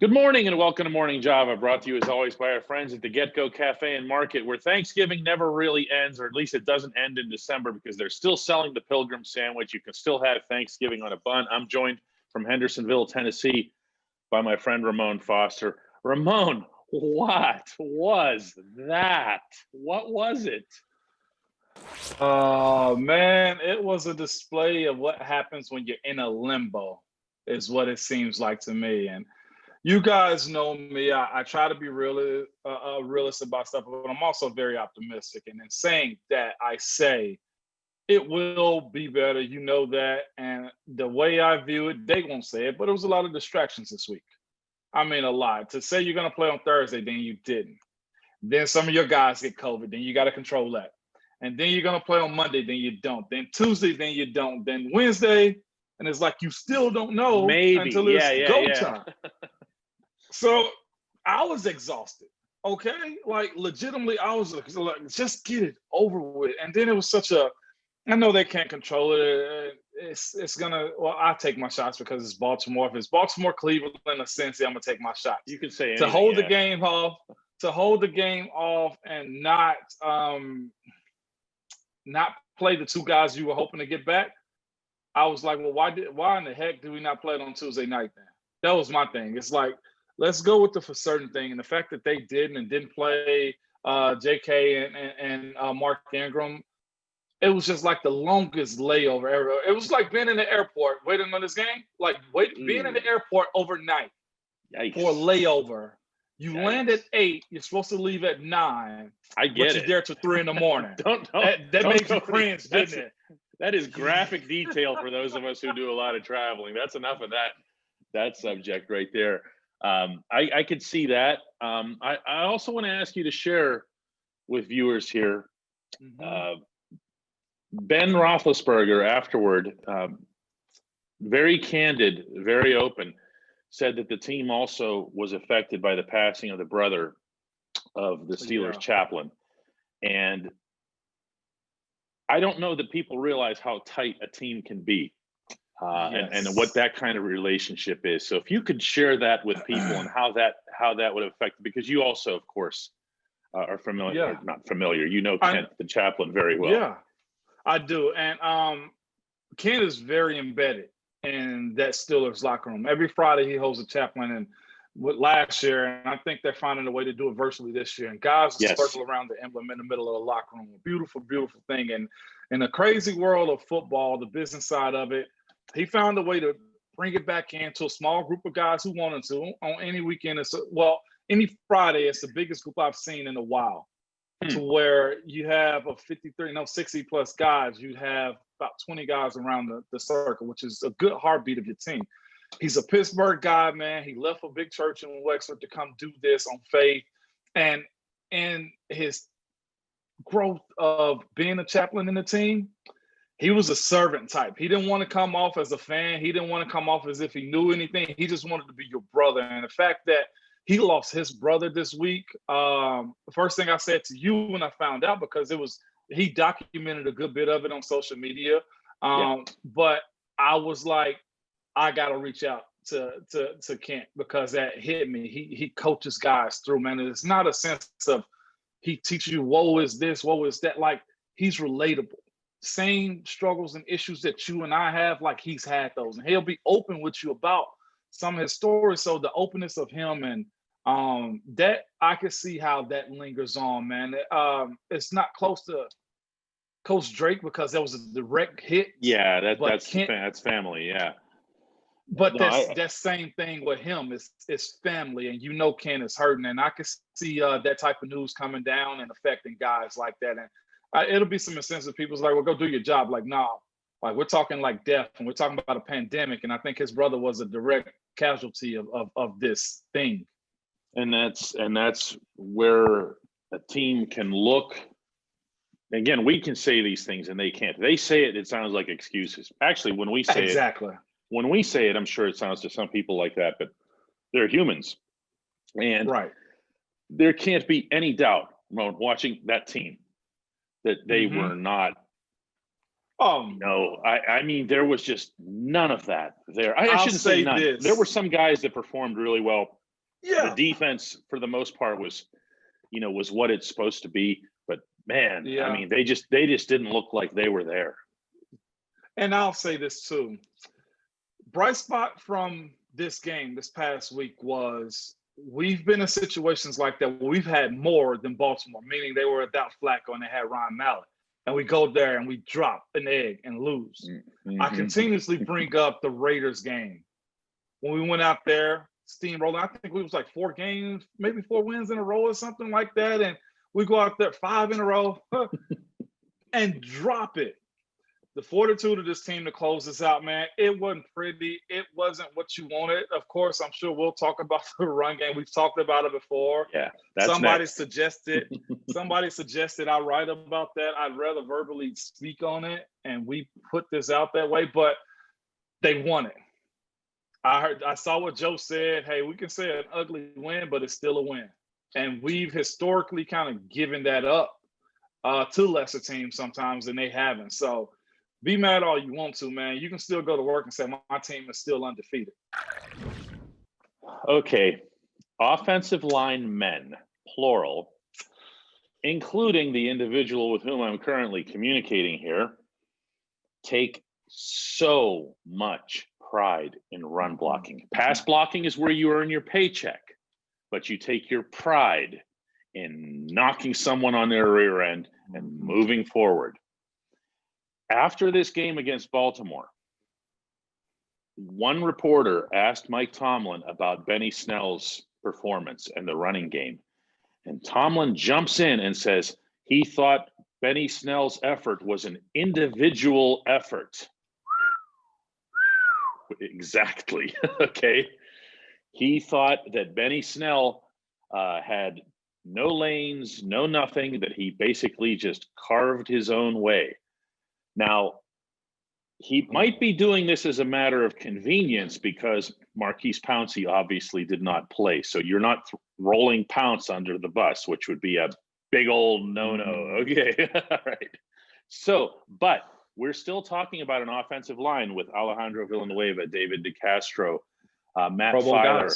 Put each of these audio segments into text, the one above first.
Good morning and welcome to Morning Java, brought to you as always by our friends at the GetGo Cafe+Market, where Thanksgiving never really ends, or at least it doesn't end in December because they're still selling the Pilgrim sandwich. You can still have Thanksgiving on a bun. I'm joined from Hendersonville, Tennessee by my friend Ramon Foster. Ramon, what was that? What was it? Oh, man, it was a display of what happens when you're in a limbo, is what it seems like to me. And you guys know me. I try to be realist about stuff, but I'm also very optimistic. And in saying that, I say it will be better. You know that. And the way I view it, they won't say it, but it was a lot of distractions this week. I mean, a lot. To say you're going to play on Thursday, then you didn't. Then some of your guys get COVID, then you got to control that. And then you're going to play on Monday, then you don't. Then Tuesday, then you don't. Then Wednesday, and it's like you still don't know until it's go time. So I was exhausted, okay? Like, legitimately, I was like, just get it over with. And then it was I know they can't control it. It's gonna, well, I take my shots because it's Baltimore. If it's Baltimore, Cleveland, in a sense, I'm gonna take my shots. You can say anything, to hold the game off and not play the two guys you were hoping to get back. I was like, well, why in the heck do we not play it on Tuesday night then? That was my thing. It's like, let's go with the for certain thing. And the fact that they didn't play JK and Mark Ingram, it was just like the longest layover ever. It was like being in the airport waiting on this game, being in the airport overnight. Yikes. For a layover. You land at 8, you're supposed to leave at 9. I get but it. You're there till 3 in the morning. That made you cringe, didn't it? That is graphic detail for those of us who do a lot of traveling. That's enough of that subject right there. I could see that. I also want to ask you to share with viewers here. Ben Roethlisberger afterward, very candid, very open, said that the team also was affected by the passing of the brother of the Steelers chaplain. And I don't know that people realize how tight a team can be. And what that kind of relationship is. So if you could share that with people and how that would affect, because you also, of course, are familiar, or not familiar, you know Kent, the chaplain, very well. Yeah, I do. And Kent is very embedded in that Steelers locker room. Every Friday he holds a chaplain, and last year, and I think they're finding a way to do it virtually this year. And guys circle around the emblem in the middle of the locker room. A beautiful, beautiful thing. And in the crazy world of football, the business side of it, he found a way to bring it back into a small group of guys who wanted to on any weekend. Any Friday, it's the biggest group I've seen in a while, to where you have 60 plus guys. You have about 20 guys around the circle, which is a good heartbeat of your team. He's a Pittsburgh guy, man. He left a big church in Wexford to come do this on faith. And in his growth of being a chaplain in the team, he was a servant type. He didn't want to come off as a fan. He didn't want to come off as if he knew anything. He just wanted to be your brother. And the fact that he lost his brother this week, the first thing I said to you when I found out, because he documented a good bit of it on social media. But I was like, I got to reach out to Kent, because that hit me. He coaches guys through, man. And it's not a sense of he teaches you, woe is this, woe is that. Like, he's relatable. Same struggles and issues that you and I have, like he's had those, and he'll be open with you about some of his stories. So the openness of him, and that I could see how that lingers on, man. It's not close to Coach Drake because that was a direct hit. Yeah, that's family. Yeah, but that same thing with him. It's family, and Ken is hurting, and I could see that type of news coming down and affecting guys like that. And it'll be some insensitive people's like, well, go do your job. Like, no, like we're talking like death, and we're talking about a pandemic. And I think his brother was a direct casualty of this thing. And that's where a team can look. Again, we can say these things and they can't. They say it sounds like excuses. Actually, when we say it, I'm sure it sounds to some people like that, but they're humans. And there can't be any doubt, watching that team, that they were not. Oh no! I mean, there was just none of that there. I shouldn't say none. There were some guys that performed really well The defense, for the most part, was what it's supposed to be. But man, Yeah. I mean, they just didn't look like they were there. And I'll say this too. Bright spot from this game this past week was we've been in situations like that where we've had more than Baltimore, meaning they were without Flacco and they had Ryan Mallett. And we go there and we drop an egg and lose. Mm-hmm. I continuously bring up the Raiders game. When we went out there, steamrolling, I think we was like 4 games, maybe 4 wins in a row or something like that. And we go out there 5 in a row and drop it. The fortitude of this team to close this out, man, it wasn't pretty. It wasn't what you wanted. Of course, I'm sure we'll talk about the run game. We've talked about it before. Yeah, somebody suggested I write about that. I'd rather verbally speak on it, and we put this out that way, but they won it. I saw what Joe said. Hey, we can say an ugly win, but it's still a win. And we've historically kind of given that up to lesser teams sometimes, and they haven't. So be mad all you want to, man. You can still go to work and say, my team is still undefeated. Okay. Offensive line men, plural, including the individual with whom I'm currently communicating here, take so much pride in run blocking. Pass blocking is where you earn your paycheck, but you take your pride in knocking someone on their rear end and moving forward. After this game against Baltimore, one reporter asked Mike Tomlin about Benny Snell's performance and the running game. And Tomlin jumps in and says he thought Benny Snell's effort was an individual effort. Exactly. Okay. He thought that Benny Snell had no lanes, no nothing, that he basically just carved his own way. Now, he might be doing this as a matter of convenience because Marquise Pouncey obviously did not play. So you're not rolling Pounce under the bus, which would be a big old no-no. Okay. All right. So, but we're still talking about an offensive line with Alejandro Villanueva, David DeCastro, Matt Filer.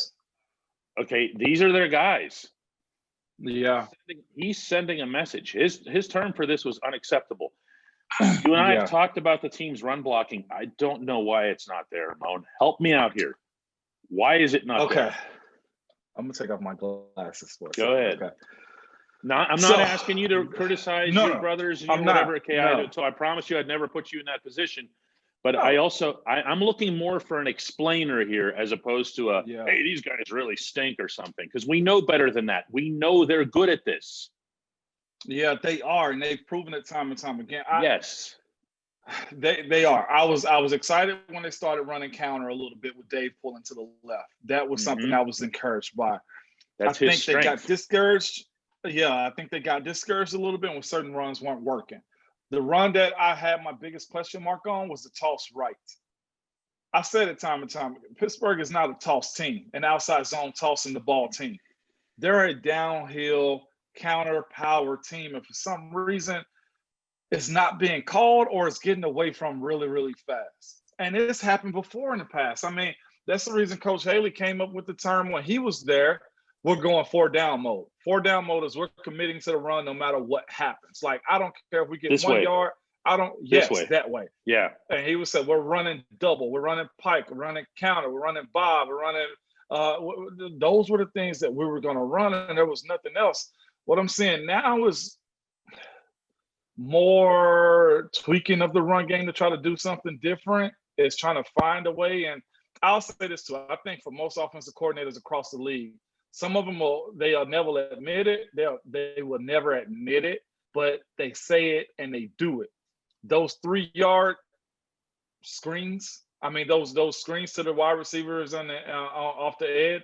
Okay, these are their guys. Yeah. He's sending a message. His term for this was unacceptable. You and I have talked about the team's run blocking. I don't know why it's not there, Ramon. Help me out here. Why is it not there? Okay. I'm going to take off my glasses for a Go ahead. Okay. I'm not asking you to criticize your brothers and whatever. Okay, so I promise you I'd never put you in that position. But I'm looking more for an explainer here as opposed to hey, these guys really stink or something. Because we know better than that. We know they're good at this. Yeah, they are, and they've proven it time and time again. Yes. They are. I was excited when they started running counter a little bit with Dave pulling to the left. That was something I was encouraged by. That's his strength. They got discouraged. Yeah, I think they got discouraged a little bit when certain runs weren't working. The run that I had my biggest question mark on was the toss right. I said it time and time again. Pittsburgh is not a toss team, an outside zone tossing the ball team. They're a downhill counter power team, and for some reason it's not being called or it's getting away from really, really fast. And it's happened before in the past. I mean, that's the reason Coach Haley came up with the term when he was there. We're going 4-down mode. 4-down mode is we're committing to the run no matter what happens. Like, I don't care if we get 1 yard. That way. Yeah. And he would say, we're running double, we're running pike, we're running counter, we're running bob, we're running those were the things that we were going to run, and there was nothing else. What I'm seeing now is more tweaking of the run game to try to do something different. It's trying to find a way. And I'll say this too. I think for most offensive coordinators across the league, some of them they'll never admit it. They will never admit it, but they say it and they do it. Those 3-yard screens, I mean, those screens to the wide receivers on the off the edge,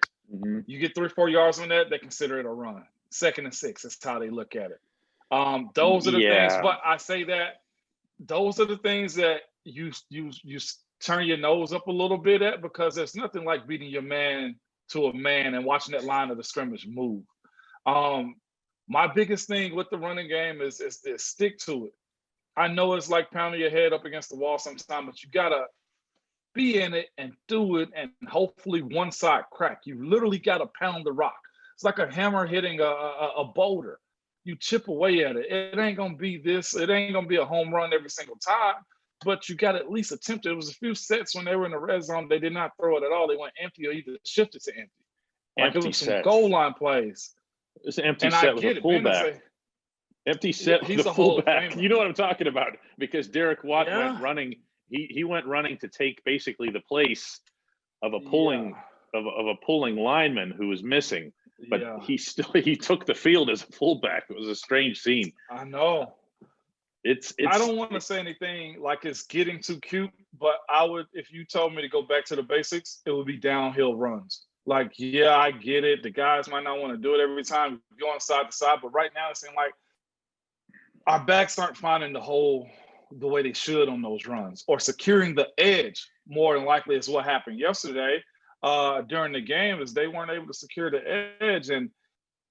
you get 3 or 4 yards on that, they consider it a run. 2nd and 6, that's how they look at it. Those are the things, but I say that those are the things that you turn your nose up a little bit at, because there's nothing like beating your man to a man and watching that line of the scrimmage move. My biggest thing with the running game is to stick to it. I know it's like pounding your head up against the wall sometimes, but you gotta be in it and do it, and hopefully one side crack. You literally got to pound the rock. It's like a hammer hitting a boulder. You chip away at it. It ain't gonna be this. It ain't gonna be a home run every single time, but you got to at least attempt it. It was a few sets when they were in the red zone. They did not throw it at all. They went empty or either shifted to empty. Like it was some goal line plays. It's an empty And set I with get a it. Ben is fullback. Empty set with he's a a Hall of fullback. Famer. You know what I'm talking about, because Derek Watt Yeah. went running. He went running to take basically the place of a pulling of a pulling lineman who was missing. But he took the field as a fullback. It was a strange scene. I know. It's I don't want to say anything like it's getting too cute, but I would, if you told me to go back to the basics, it would be downhill runs. Like, yeah, I get it. The guys might not want to do it every time, going side to side, but right now it seems like our backs aren't finding the hole the way they should on those runs, or securing the edge. More than likely is what happened yesterday during the game, is they weren't able to secure the edge, and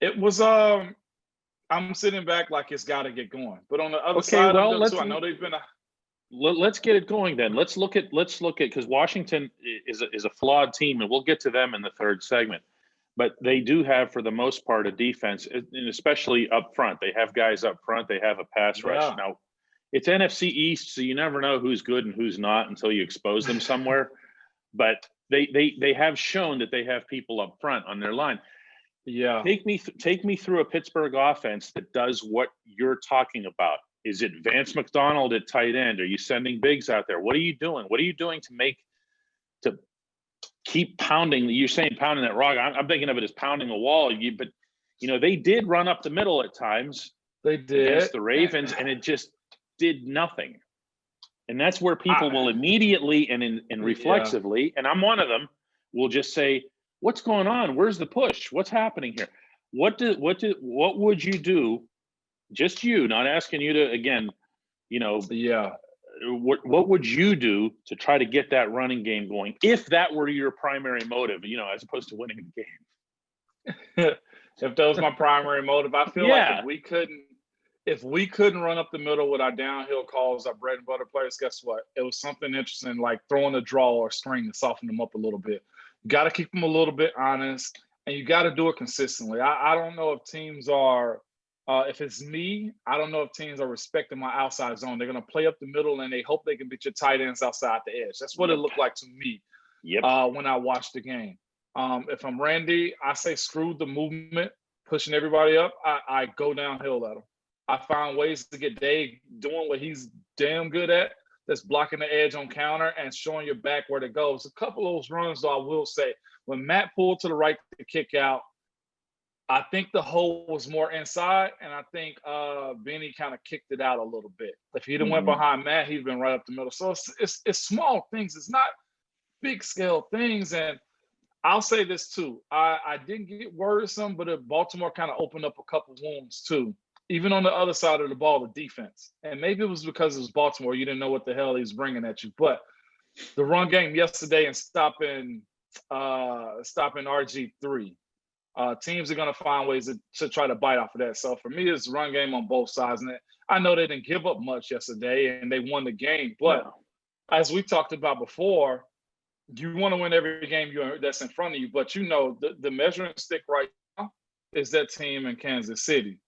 it was I'm sitting back like it's got to get going. But on the other side of them too, I know they've been let's get it going then. Let's look at because Washington is a flawed team, and we'll get to them in the third segment. But they do have, for the most part, a defense, and especially up front. They have guys up front. They have a pass rush. Now, it's NFC East, so you never know who's good and who's not until you expose them somewhere. But they have shown that they have people up front on their line. Yeah. Take me through a Pittsburgh offense that does what you're talking about. Is it Vance McDonald at tight end? Are you sending Biggs out there? What are you doing? What are you doing to keep pounding? You're saying pounding that rock. I'm thinking of it as pounding the wall. But they did run up the middle at times. They did against the Ravens, and it just did nothing. And that's where people will immediately and reflexively, and I'm one of them, will just say, "What's going on? Where's the push? What's happening here? What would you do?" Just you, not asking you to again, what would you do to try to get that running game going if that were your primary motive, as opposed to winning the game? If that was my primary motive, I feel like if we couldn't run up the middle with our downhill calls, our bread and butter players, guess what? It was something interesting, like throwing a draw or string to soften them up a little bit. You got to keep them a little bit honest, and you got to do it consistently. I don't know if teams are, if it's me, I don't know if teams are respecting my outside zone. They're going to play up the middle, and they hope they can beat your tight ends outside the edge. That's what it looked like to me when I watched the game. If I'm Randy, I say screw the movement, pushing everybody up. I go downhill at them. I find ways to get Dave doing what he's damn good at. That's blocking the edge on counter and showing your back where to go. It's a couple of those runs, though, I will say. When Matt pulled to the right to kick out, I think the hole was more inside, and I think Benny kind of kicked it out a little bit. If he'd have went behind Matt, he'd been right up the middle. So it's small things. It's not big scale things. And I'll say this too. I didn't get worrisome, but Baltimore kind of opened up a couple wounds too. Even on the other side of the ball, the defense. And maybe it was because it was Baltimore. You didn't know what the hell he was bringing at you. But the run game yesterday and stopping RG3, teams are going to find ways to try to bite off of that. So for me, it's run game on both sides. And I know they didn't give up much yesterday, and they won the game. But as we talked about before, you want to win every game that's in front of you. But the measuring stick right now is that team in Kansas City.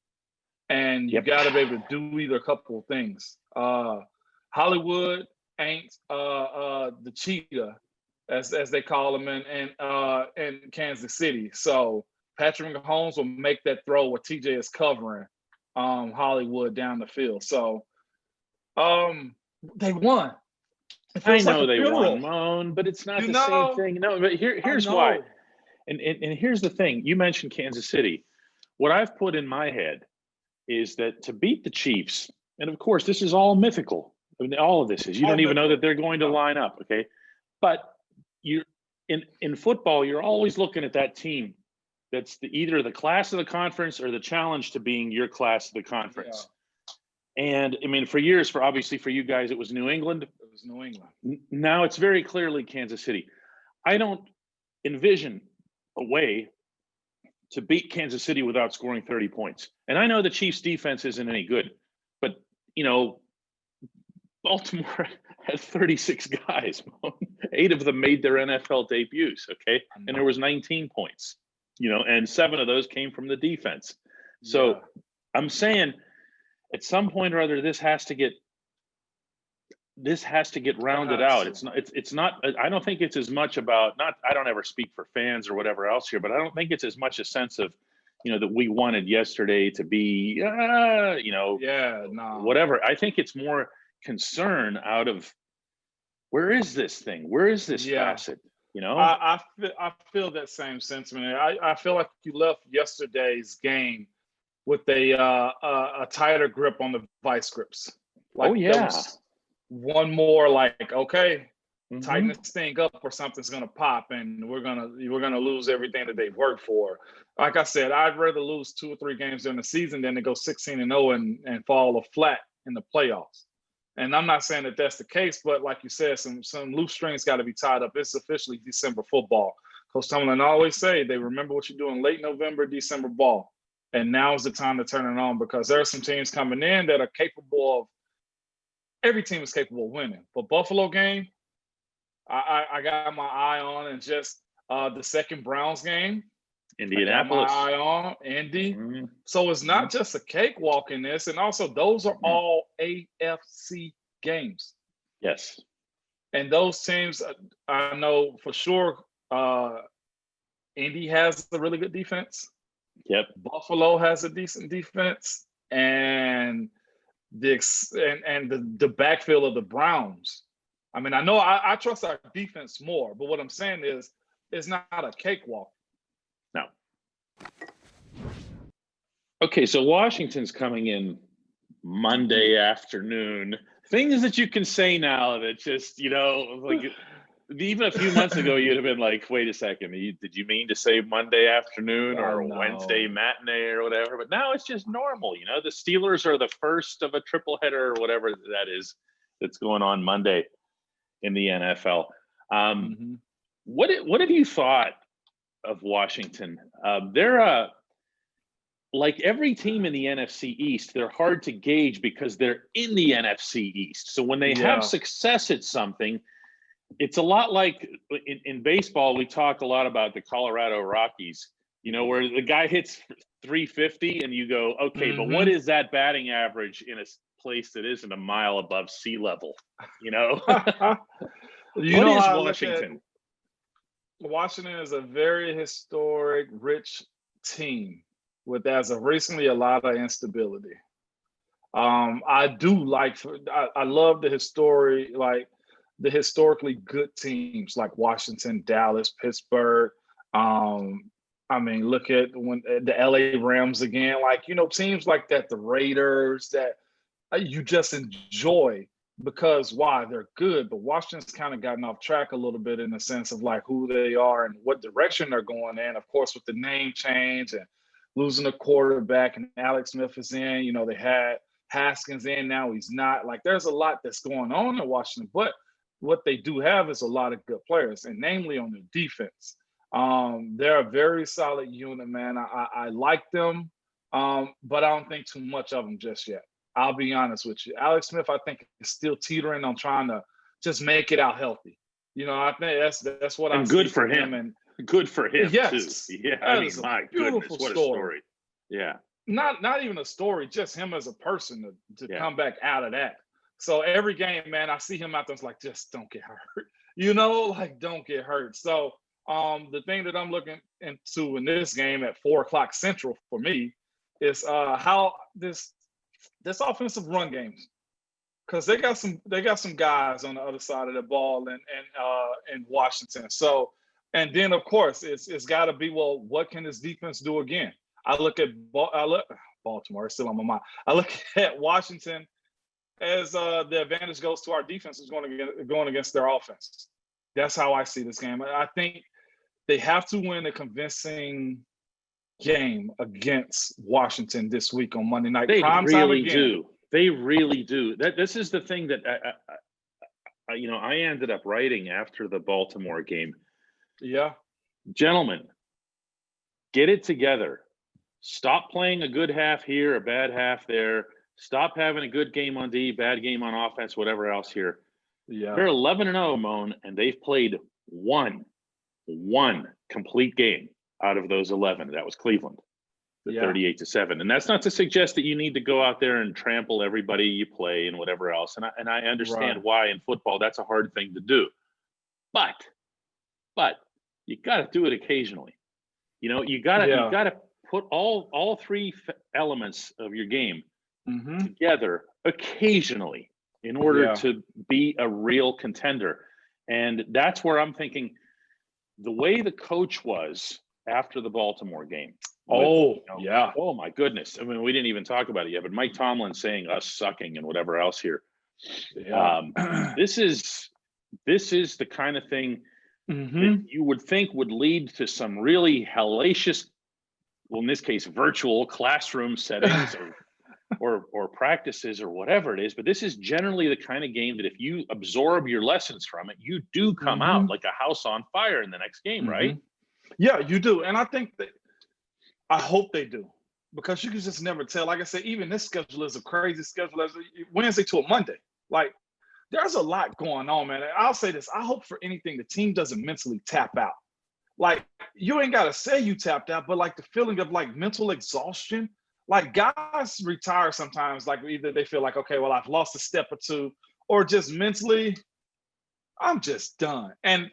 And you got to be able to do either a couple of things. Hollywood ain't the cheetah, as they call him in Kansas City. So Patrick Mahomes will make that throw where TJ is covering Hollywood down the field. So they won. I know they won, Moan, but it's not the same thing. No, but here's why. And here's the thing. You mentioned Kansas City. What I've put in my head is that to beat the Chiefs, and of course, this is all mythical. I mean, all of this is. You don't even know that they're going to line up, okay? But you're in football, you're always looking at that team that's either the class of the conference or the challenge to being your class of the conference. Yeah. And I mean, for years, obviously for you guys, it was New England. It was New England. Now it's very clearly Kansas City. I don't envision a way to beat Kansas City without scoring 30 points. And I know the Chiefs defense isn't any good, but Baltimore had 36 guys. 8 of them made their NFL debuts, okay? And there was 19 points, and 7 of those came from the defense. So I'm saying at some point or other, this has to get rounded out. It's not, I don't think it's as much about, I don't ever speak for fans or whatever else here, but I don't think it's as much a sense of, that we wanted yesterday to be, whatever. I think it's more concern out of, where is this thing? Where is this facet? I feel that same sentiment. I feel like you left yesterday's game with a tighter grip on the vice grips. Like, one more like, okay, tighten this thing up or something's gonna pop and we're gonna lose everything that they've worked for. Like I said, I'd rather lose 2 or 3 games during the season than to go 16-0 and fall flat in the playoffs. And I'm not saying that that's the case, but like you said, some loose strings got to be tied up. It's officially December football. Coach Tomlin always say they remember what you do in late November, December ball. And now is the time to turn it on, because there are some teams coming in that are capable of, every team is capable of winning. But Buffalo game, I got my eye on, and just the second Browns game, Indianapolis, I got my eye on Indy. So it's not just a cakewalk in this, and also those are all AFC games. Yes, and those teams, I know for sure, Indy has a really good defense. Yep. Buffalo has a decent defense, and the backfield of the Browns. I mean, I know I trust our defense more, but what I'm saying is it's not a cakewalk. No. Okay, so Washington's coming in Monday afternoon. Things that you can say now that just, like even a few months ago, you'd have been like, wait a second, did you mean to say Monday afternoon or Wednesday matinee or whatever? But now it's just normal. The Steelers are the first of a triple header or whatever that is that's going on Monday in the NFL. What have you thought of Washington? They're like every team in the NFC East, they're hard to gauge because they're in the NFC East. So when they have success at something, it's a lot like in baseball, we talk a lot about the Colorado Rockies, where the guy hits 350 and you go, okay, but what is that batting average in a place that isn't a mile above sea level? What is Washington? Washington is a very historic, rich team with, as of recently, a lot of instability. I love the historically good teams like Washington, Dallas, Pittsburgh. I mean, look at the LA Rams again, teams like that, the Raiders, that you just enjoy because why? They're good, but Washington's kind of gotten off track a little bit in the sense of like who they are and what direction they're going in. Of course, with the name change and losing a quarterback, and Alex Smith is in, they had Haskins in, now he's not. Like, there's a lot that's going on in Washington, but what they do have is a lot of good players, and namely on their defense. They're a very solid unit, man. I like them, but I don't think too much of them just yet. I'll be honest with you. Alex Smith, I think, is still teetering on trying to just make it out healthy. I think that's what I'm good for him. And good for him too. Yeah, I mean, my goodness, what a story. Yeah. Not even a story, just him as a person to come back out of that. So every game, man, I see him out there, it's like, just don't get hurt. Don't get hurt. So the thing that I'm looking into in this game at 4:00 Central for me is how this offensive run games, because they got some guys on the other side of the ball in Washington. So, and then of course it's got to be, well, what can this defense do again? I look Baltimore, it's still on my mind. I look at Washington as the advantage goes to our defense is going against their offense. That's how I see this game. I think they have to win a convincing game against Washington this week on Monday night. They really do. They really do. This is the thing that I ended up writing after the Baltimore game. Yeah. Gentlemen, get it together. Stop playing a good half here, a bad half there. Stop having a good game on D, bad game on offense, whatever else here. Yeah. They're 11-0, Moan, and they've played one complete game out of those 11. That was Cleveland, the 38-7. And that's not to suggest that you need to go out there and trample everybody you play and whatever else. And I understand why in football that's a hard thing to do. But you got to do it occasionally. You got to put all three elements of your game together occasionally in order to be a real contender. And that's where I'm thinking the way the coach was after the Baltimore game. Oh my goodness. I mean, we didn't even talk about it yet, but Mike Tomlin saying us sucking and whatever else here. This is the kind of thing that you would think would lead to some really hellacious, well, in this case, virtual classroom settings or practices or whatever it is. But this is generally the kind of game that if you absorb your lessons from it, you do come out like a house on fire in the next game, right? Yeah, you do. And I think that I hope they do, because you can just never tell. Like I said, even this schedule is a crazy schedule. As Wednesday to a Monday. Like, there's a lot going on, man. I'll say this. I hope for anything the team doesn't mentally tap out. Like, you ain't got to say you tapped out, but like the feeling of like mental exhaustion. Like, guys retire sometimes, like either they feel like, okay, well, I've lost a step or two, or just mentally, I'm just done. And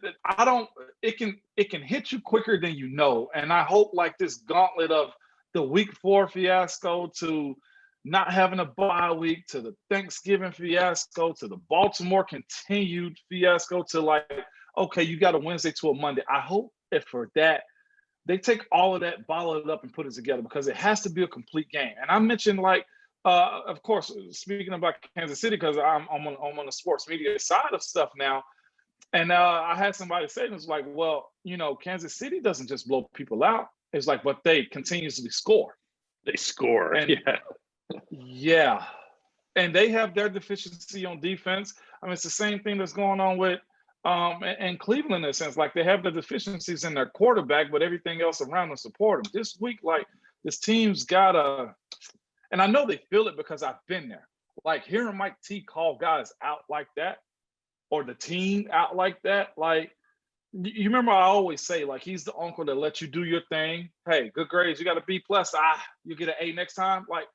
it can hit you quicker than you know. And I hope like this gauntlet of the week 4 fiasco to not having a bye week to the Thanksgiving fiasco to the Baltimore continued fiasco to like, okay, you got a Wednesday to a Monday. I hope that for that, they take all of that, bottle it up and put it together, because it has to be a complete game. And I mentioned like, of course, speaking about Kansas City, because I'm on the sports media side of stuff now. And I had somebody say this, like, well, Kansas City doesn't just blow people out. It's like, but they continuously score. They score. And yeah. And they have their deficiency on defense. I mean, it's the same thing that's going on with and Cleveland in a sense. Like, they have the deficiencies in their quarterback, but everything else around them support them. This week, like, this team's got and I know they feel it because I've been there. Like, hearing Mike T call guys out like that, or the team out like that, like, you remember I always say, like, he's the uncle that lets you do your thing. Hey, good grades, you got a B+. You get an A next time. Like,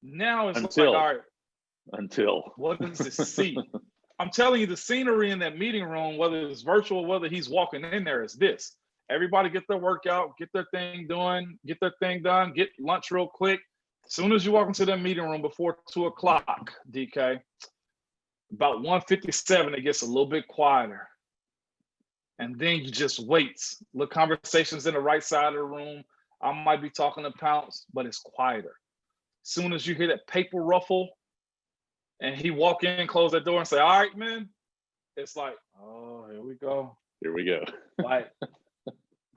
now it's like, all right. Until. What does it see? I'm telling you, the scenery in that meeting room, whether it's virtual, whether he's walking in there, is this. Everybody get their workout, get their thing done, get lunch real quick. As soon as you walk into that meeting room before 2 o'clock, DK, about 1:57, it gets a little bit quieter. And then you just wait. Look, conversations in the right side of the room. I might be talking to Pounce, but it's quieter. As soon as you hear that paper ruffle and he walk in, close that door and say, all right, man, it's like, oh, here we go. Here we go. Like,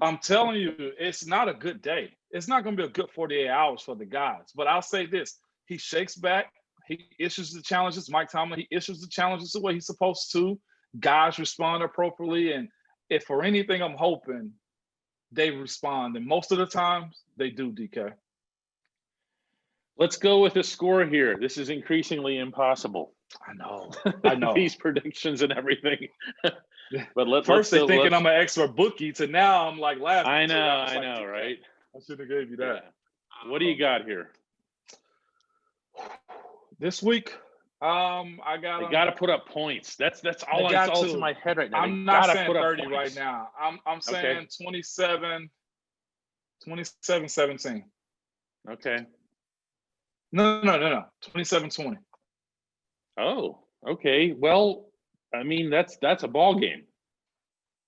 I'm telling you, it's not a good day. It's not going to be a good 48 hours for the guys. But I'll say this. He shakes back. He issues the challenges. Mike Tomlin, he issues the challenges the way he's supposed to. Guys respond appropriately. And if for anything, I'm hoping they respond. And most of the times, they do, DK. Let's go with a score here. This is increasingly impossible. I know. These predictions and everything. But first they thinking I'm an expert bookie, to now I'm like laughing. I know, right? I should have gave you that. Yeah. What do you got here? This week, I got to put up points. That's all that's in my head right now. I'm not saying 30 right now. I'm saying 27-17. Okay. No. 27-20. Oh, okay. Well, I mean, that's a ball game.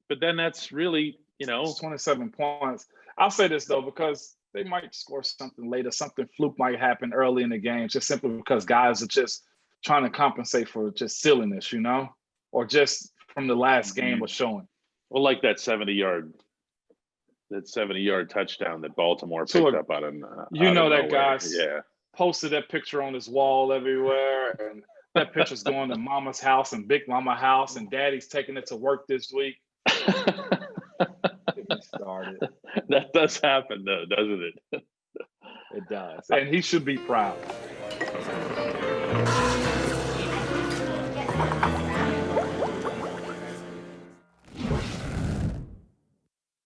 But then that's really, It's 27 points. I'll say this though, because they might score something later. Something fluke might happen early in the game, just simply because guys are just trying to compensate for just silliness, or just from the last game was showing. Well, like that 70-yard touchdown that Baltimore picked up out of that guy's posted that picture on his wall everywhere, and that picture's going to Mama's house and Big Mama house, and Daddy's taking it to work this week. Get me started. That does happen, though, doesn't it? It does, and he should be proud. Sounds good.